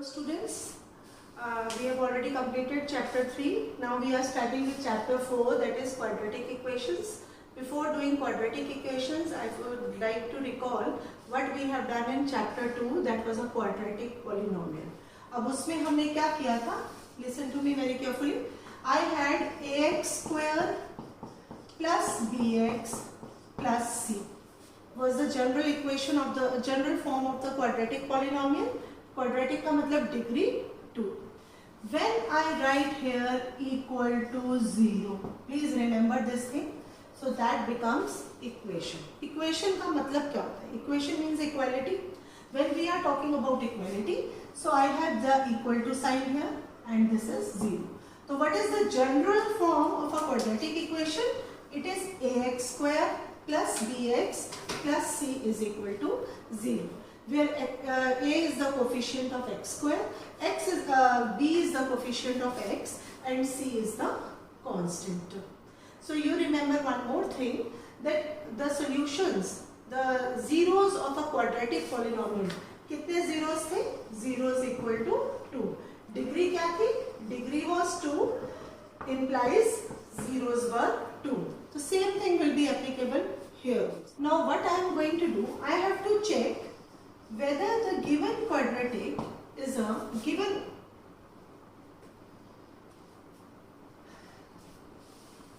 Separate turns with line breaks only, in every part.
Hello students, we have already completed chapter 3. Now we are starting with chapter 4, that is quadratic equations. Before doing quadratic equations, I would like to recall what we have done in chapter 2, that was a quadratic polynomial. अब उसमें हमने क्या किया था? Listen to me very carefully. I had ax square plus bx plus c was the general equation of the general form of the quadratic polynomial. Quadratic का मतलब degree 2. When I write here equal to 0, please remember this thing. So that becomes equation. Equation का मतलब क्या होता है? Equation means equality. When we are talking about equality, so I have the equal to sign here and this is 0. So what is the general form of a quadratic equation? It is ax square plus bx plus c is equal to 0. Where a is the coefficient of x square, b is the coefficient of x and c is the constant. So you remember one more thing, that the solutions, the zeros of a quadratic polynomial, कितने zeros थे? Zeros equal to 2. Degree क्या थी? Degree was 2, implies zeros were 2. So same thing will be applicable here. Now what I am going to do, I have to check whether the given quadratic is a given.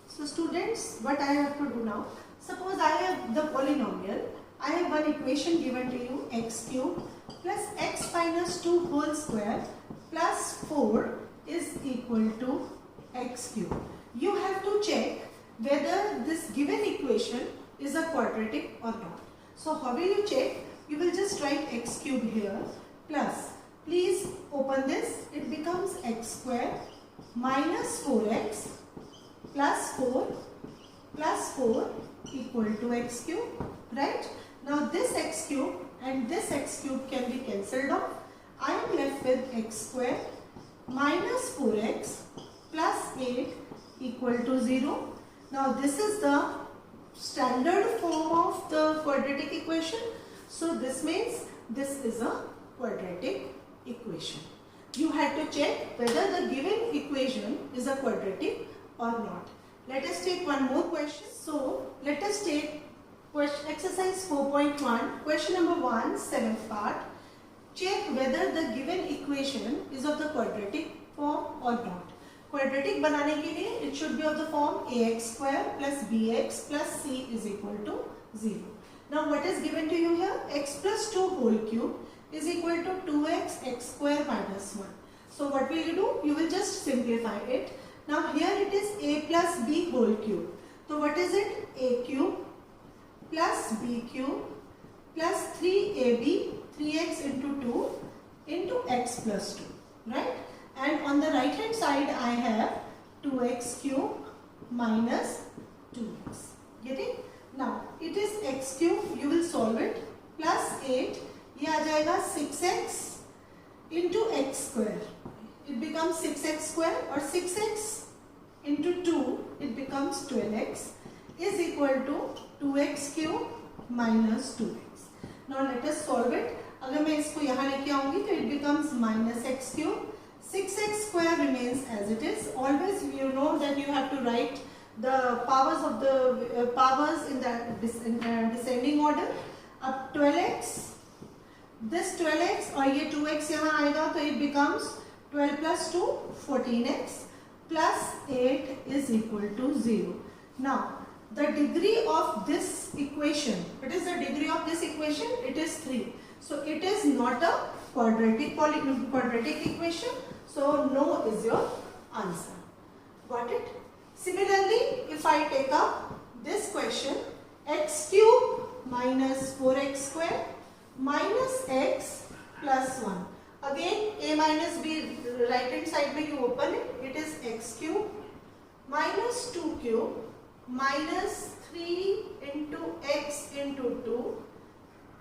So students, what I have to do now, suppose I have the polynomial, I have one equation given to you, x cube plus x minus 2 whole square plus 4 is equal to x cube. You have to check whether this given equation is a quadratic or not. So how will you check? You will just write x cube here plus, please open this, it becomes x square minus 4x plus 4 equal to x cube, right? Now this x cube and this x cube can be cancelled off. I am left with x square minus 4x plus 8 equal to 0. Now this is the standard form of the quadratic equation. So this means this is a quadratic equation. You had to check whether the given equation is a quadratic or not. Let us take one more question. So let us take exercise 4.1, question number 1, 7th part. Check whether the given equation is of the quadratic form or not. Quadratic बनाने के लिए it should be of the form ax square plus bx plus c is equal to 0. Now what is given to you here? X plus 2 whole cube is equal to 2x x square minus 1. So what will you do? You will just simplify it. Now here it is a plus b whole cube. So what is it? A cube plus b cube plus 3ab, 3x into 2 into x plus 2, right? And on the right hand side I have 2x cube minus 2x. Getting? Now it is x cube, you will solve it, plus 8, ये आ जाएगा 6x into x square. It becomes 6x square or 6x into 2, it becomes 12x is equal to 2x cube minus 2x. Now let us solve it. अगर मैं इसको यहाँ लेके आऊँगी तो it becomes minus x cube. 6x square remains as it is. Always you know that you have to write the powers of the powers in the descending order. अब 12x, this 12x और ये 2x यहाँ आएगा तो it becomes 12 plus 2 14x plus 8 is equal to 0. Now the degree of this equation, what is the degree of this equation? It is 3. So it is not a quadratic equation. So no is your answer. Got it? Similarly, if I take up this question, x cube minus 4x square minus x plus 1. Again, a minus b, right hand side when you open it, it is x cube minus 2 cube minus 3 into x into 2,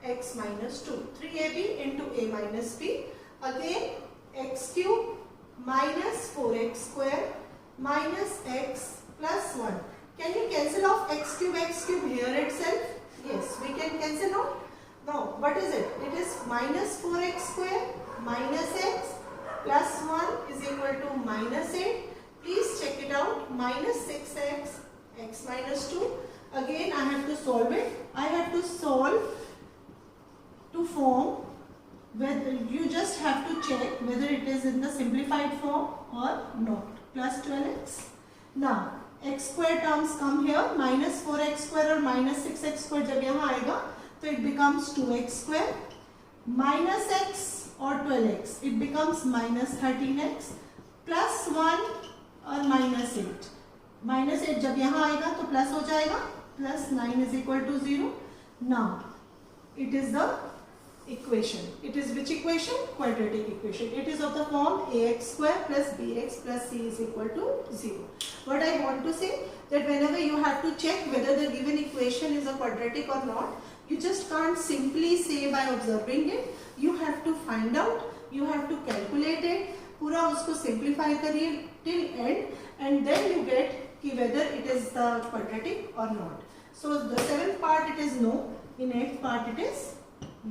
x minus 2. 3ab into a minus b. Again, x cube minus 4x square minus x plus 1. Can you cancel off x cube here itself? Yes, we can cancel off. Now, what is it? It is minus 4x square minus x plus 1 is equal to minus 8. Please check it out. Minus 6x, x minus 2. Again I have to solve it. I have to solve to form whether you just have to check whether it is in the simplified form or not. Plus 12x. Now x square terms come here. Minus 4x square or minus 6x square जब यहाँ आएगा तो it becomes 2x square. Minus x or 12x it becomes minus 13x. Plus 1 और minus 8. Minus 8 जब यहाँ आएगा तो plus हो जाएगा. Plus 9 is equal to 0. Now it is the equation. It is which equation? Quadratic equation. It is of the form ax square plus bx plus c is equal to 0. What I want to say that whenever you have to check whether the given equation is a quadratic or not, you just can't simply say by observing it. You have to find out, you have to calculate it, पूरा उसको simplify करिए till end and then you get कि whether it is the quadratic or not. So the 7th part it is no, in 8th part it is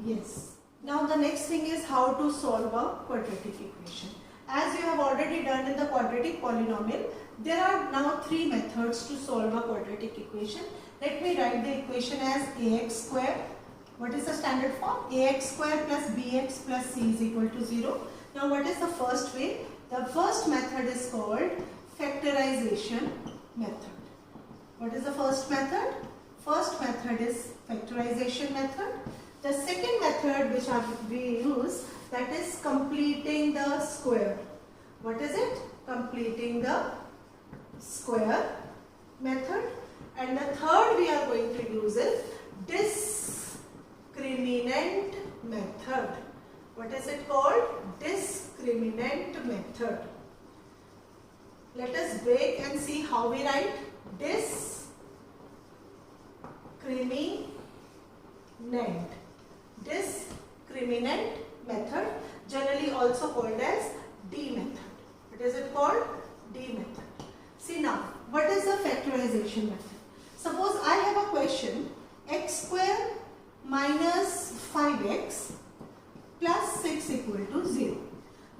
yes. Now the next thing is how to solve a quadratic equation. As you have already done in the quadratic polynomial, there are now 3 methods to solve a quadratic equation. Let me write the equation as ax square. What is the standard form? Ax square plus bx plus c is equal to 0. Now what is the first way? The first method is called factorization method. What is the first method? First method is factorization method. The second method which we use, that is completing the square. What is it? Completing the square method. And the third we are going to use is discriminant method. What is it called? Discriminant method. Let us break and see how we write discriminant. Discriminant method, generally also called as D method. What is it called? D method. See now, what is the factorization method? Suppose I have a question, x square minus 5x plus 6 equal to 0.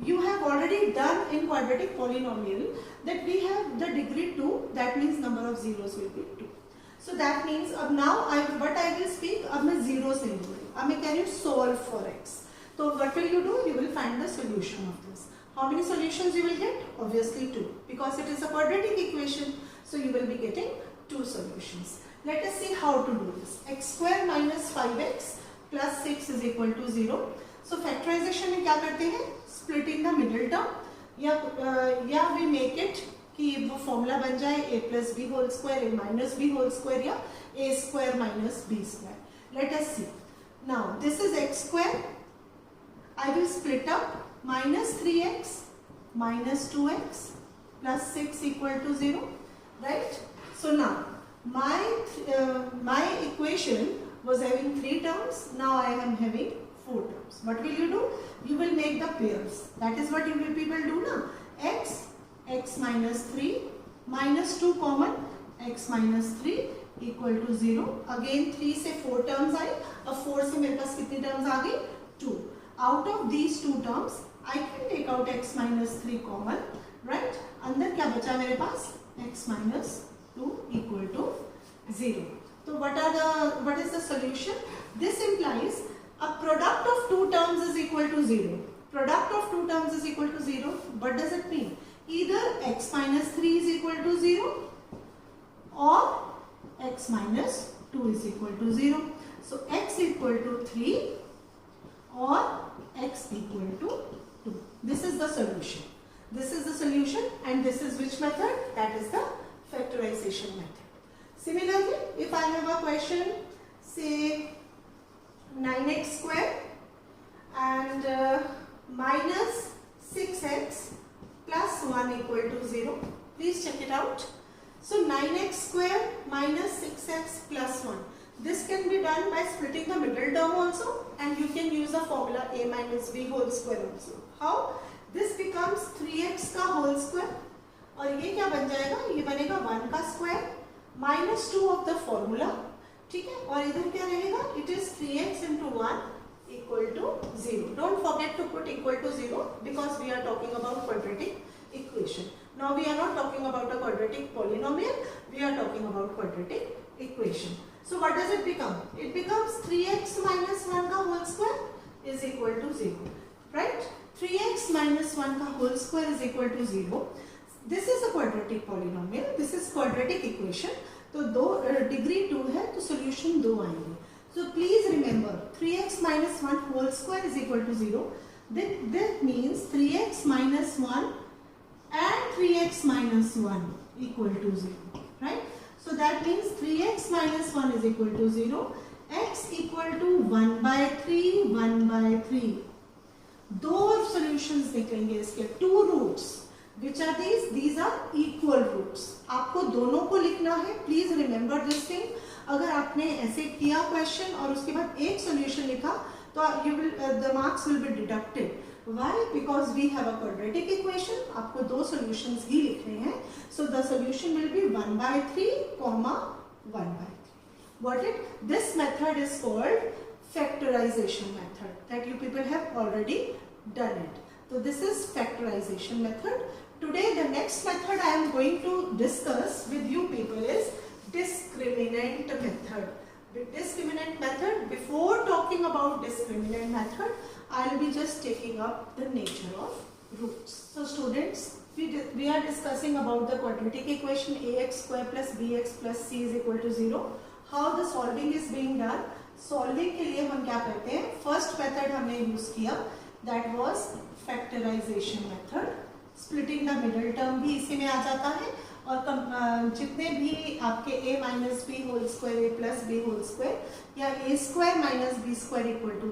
You have already done in quadratic polynomial that we have the degree 2, that means number of zeros will be 2. So that means now what I will speak, अब मैं 0 से लूँगी. अब मैं can you solve for x? So what will you do? You will find the solution of this. How many solutions you will get? Obviously 2, because it is a quadratic equation. So you will be getting 2 solutions. Let us see how to do this. X square minus 5x plus 6 is equal to 0. So factorization में क्या करते हैं? Splitting the middle term या we make it कि वो formula बन जाए a plus b whole square, a minus b whole square या a square minus b square. Let us see. Now this is x square. I will split up minus 3x minus 2x plus 6 equal to 0. Right? So now my equation was having 3 terms. Now I am having 4 terms. What will you do? You will make the pairs. That is what you will people do now. X minus 3 minus 2 common, x minus 3 equal to 0. Again 3 से 4 terms आई. अब 4 से मेरे पास कितनी terms आ गई? 2. Out of these 2 terms, I can take out x minus 3 common. Right? अंदर क्या बचा मेरे पास? x minus 2 equal to 0. So what is the solution? This implies a product of 2 terms is equal to 0. Product of 2 terms is equal to 0. What does it mean? Either x minus 3 is equal to 0 or x minus 2 is equal to 0. So x equal to 3 or x equal to 2. This is the solution. This is the solution, and this is which method? That is the factorization method. Similarly, if I have a question, say 9x square and minus 6x plus 1 equal to 0. Please check it out. So 9x square minus 6x plus 1. This can be done by splitting the middle term also, and you can use the formula a minus b whole square also. How? This becomes 3x का whole square और ये क्या बन जाएगा? ये बनेगा 1 का square minus 2 of the formula. ठीक है? और इधर क्या रहेगा? It is 3x into 1 equal to 0. Don't forget to put equal to 0 because we are talking about quadratic equation. Now we are not talking about a quadratic polynomial, we are talking about quadratic equation. So what does it become? It becomes 3x minus 1 का whole square is equal to 0, right? 3x minus 1 का whole square is equal to 0. This is a quadratic polynomial, this is quadratic equation. तो दो degree 2 है तो solution 2 आएंगे. So please remember 3x minus 1 whole square is equal to 0. That means 3x minus 1 and 3x minus 1 equal to 0, right? So that means 3x minus 1 is equal to 0, x equal to 1 by 3, 1 by 3. दो solutions निकलेंगे इसके, two roots. Which are these? These are equal roots. आपको दोनों को लिखना है. Please remember this thing. अगर आपने ऐसे किया question और उसके बाद एक solution लिखा तो the marks will be deducted. Why? Because we have a quadratic equation. आपको दो solutions ही लिखने हैं. So the solution will be 1 by 3, 1 by 3. Got it? This method is called factorization method that you people have already done it. So this is factorization method. Today the next method I am going to discuss with you people is discriminant method. With discriminant method, before talking about discriminant method, I will be just taking up the nature of roots. So students, we are discussing about the quadratic equation ax square plus bx plus c is equal to 0. How the solving is being done. Solving के लिए हम क्या करते हैं? First method हमने use किया, that was factorization method. Splitting the middle term भी इसी में आ जाता है और जितने भी आपके a minus b whole square a plus b whole square या a square minus b square equal to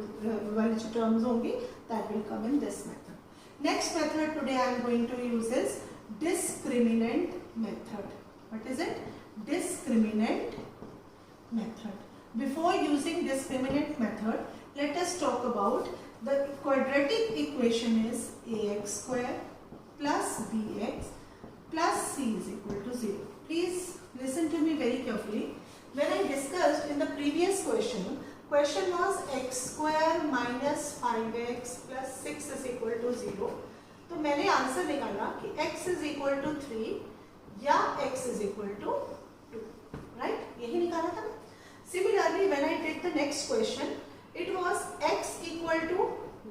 वाली जो terms होंगी, that will come in this method. Next method today I am going to use is discriminant method. What is it? Discriminant method. Before using discriminant method, let us talk about the quadratic equation is ax square plus bx plus c is equal to 0. Please listen to me very carefully. When I discussed in the previous question was x square minus 5x plus 6 is equal to 0. तो मैंने answer निकाला कि x is equal to 3 या x is equal to 2, right? यही निकाला था. Similarly, when I did the next question, it was x equal to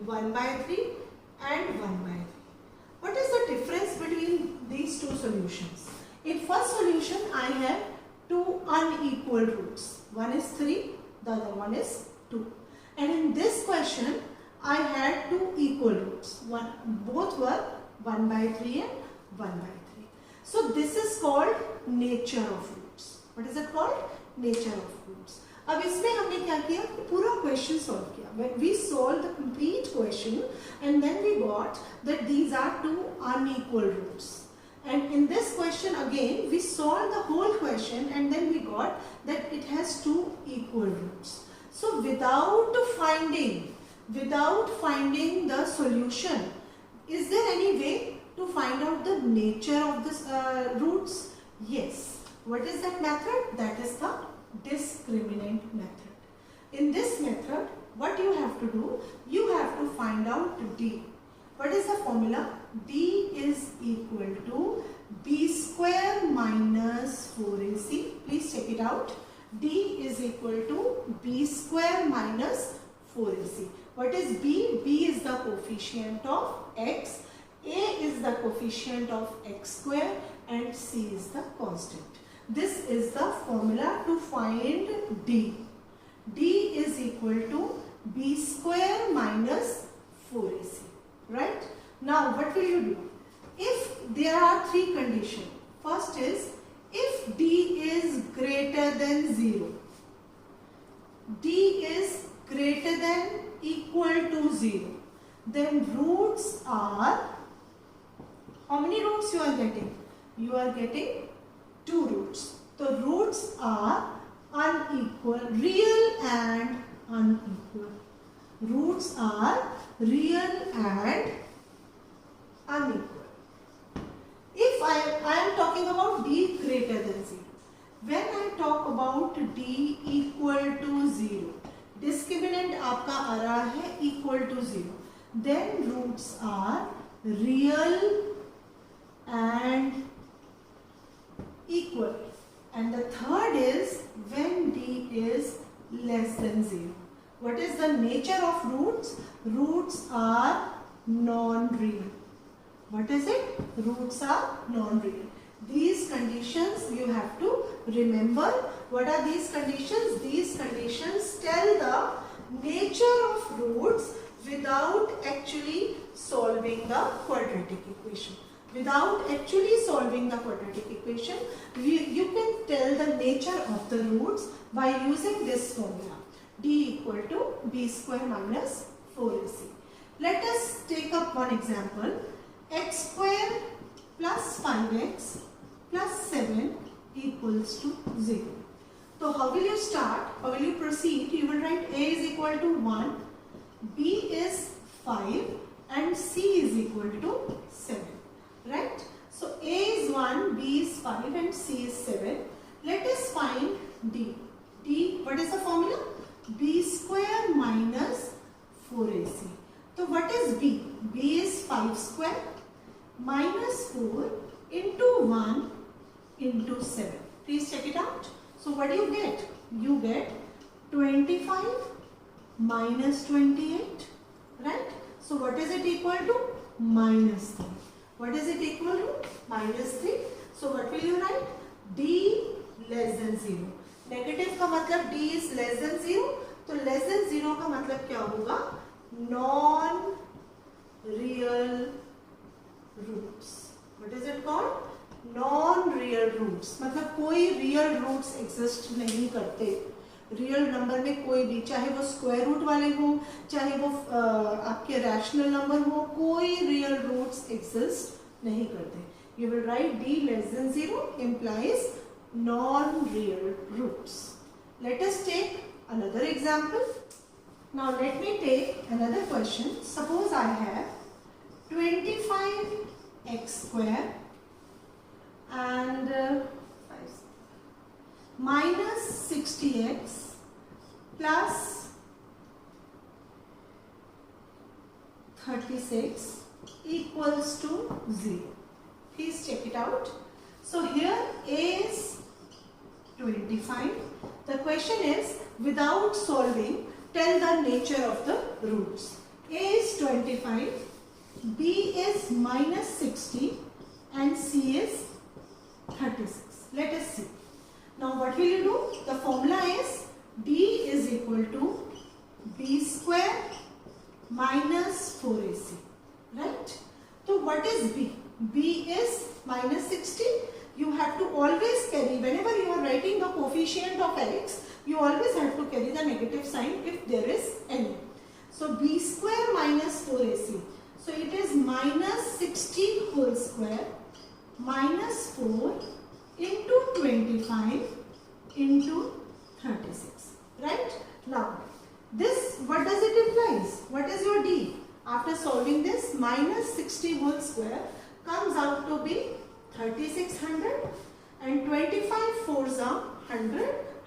1 by 3 and 1 by 3. What is the difference between these two solutions? In first solution, I have two unequal roots. One is 3, the other one is 2. And in this question, I had two equal roots. Both were 1 by 3 and 1 by 3. So this is called nature of roots. What is it called? Nature of roots. अब इसमें हमने क्या किया? पूरा question solve किया. When we solved the complete question and then we got that these are two unequal roots. And in this question again we solved the whole question and then we got that it has two equal roots. So without finding the solution, is there any way to find out the nature of this roots? Yes. What is that method? That is the discriminant method. In this method, what you have to do? You have to find out d. What is the formula? d is equal to b square minus 4ac. Please check it out. d is equal to b square minus 4ac. What is b? b is the coefficient of x, a is the coefficient of x square and c is the constant. This is the formula to find d. d is equal to b square minus 4ac. Right? Now what will you do? If there are three conditions. First is if d is greater than 0. d is greater than equal to 0. Then roots are, how many roots you are getting? You are getting two roots. The roots are unequal, real and unequal. Roots are real and unequal. If I am talking about d greater than 0. When I talk about d equal to 0, discriminant आपका आ रहा है equal to 0. then roots are real and equal. And the third is when d is less than 0. What is the nature of roots? Roots are non-real. What is it? Roots are non-real. These conditions you have to remember. What are these conditions? These conditions tell the nature of roots without actually solving the quadratic equation. Without actually solving the quadratic equation, you can tell the nature of the roots by using this formula. D equal to b square minus 4ac. Let us take up one example. X square plus 5x plus 7 equals to 0. So how will you start? How will you proceed? You will write a is equal to 1, b is 5 and c is equal to 7. Right? So a is 1, b is 5 and c is 7. Let us find d. D, what is the formula? B square minus 4ac. So what is b? B is 5 square minus 4 into 1 into 7. Please check it out. So what do you get? You get 25 minus 28. Right? So what is it equal to? Minus 3. What is it equal to? Minus 3. So what will you write? D less than 0. Negative का मतलब d is less than 0. तो less than 0 का मतलब क्या होगा? Non real roots. What is it called? Non real roots. मतलब कोई real roots exist नहीं करते. रियल नंबर में कोई भी, चाहे वो स्क्वायर रूट वाले हो, चाहे वो आपके रैशनल नंबर हो, कोई रियल रूट्स एग्जिस्ट नहीं करते. You will write d less than 0 implies non-real roots. Let us take another example. Now let me take another question. Suppose I have 25x square and minus 60x plus 36 equals to 0. Please check it out. So here a is 25. The question is, without solving, tell the nature of the roots. A is 25, b is minus 60 and c is 36. Let us see. Now what will you do? The formula is d is equal to b square minus 4ac. Right? So what is b? b is minus 60. You have to always carry, whenever you are writing the coefficient of x, you always have to carry the negative sign if there is any. So b square minus 4ac. So it is minus 60 whole square minus 4 into 25 into 36. Right? Now, this, what does it implies? What is your d? After solving this, minus 60 whole square comes out to be 3600 and 25 fours are 100.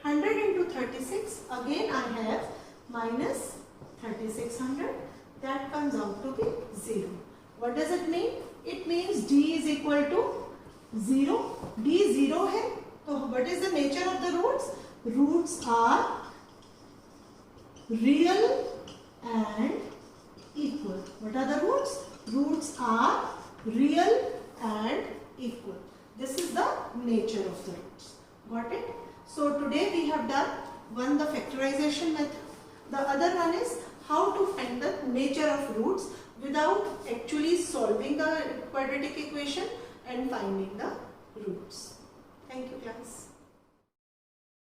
100 into 36, again I have minus 3600. That comes out to be 0. What does it mean? It means d is equal to 0. d 0 hai. So what is the nature of the roots? Roots are real and equal. What are the roots? Roots are real and equal. This is the nature of the roots. Got it? So today we have done one, the factorization method. The other one is how to find the nature of roots without actually solving the quadratic equation and finding the roots. Thank you, class.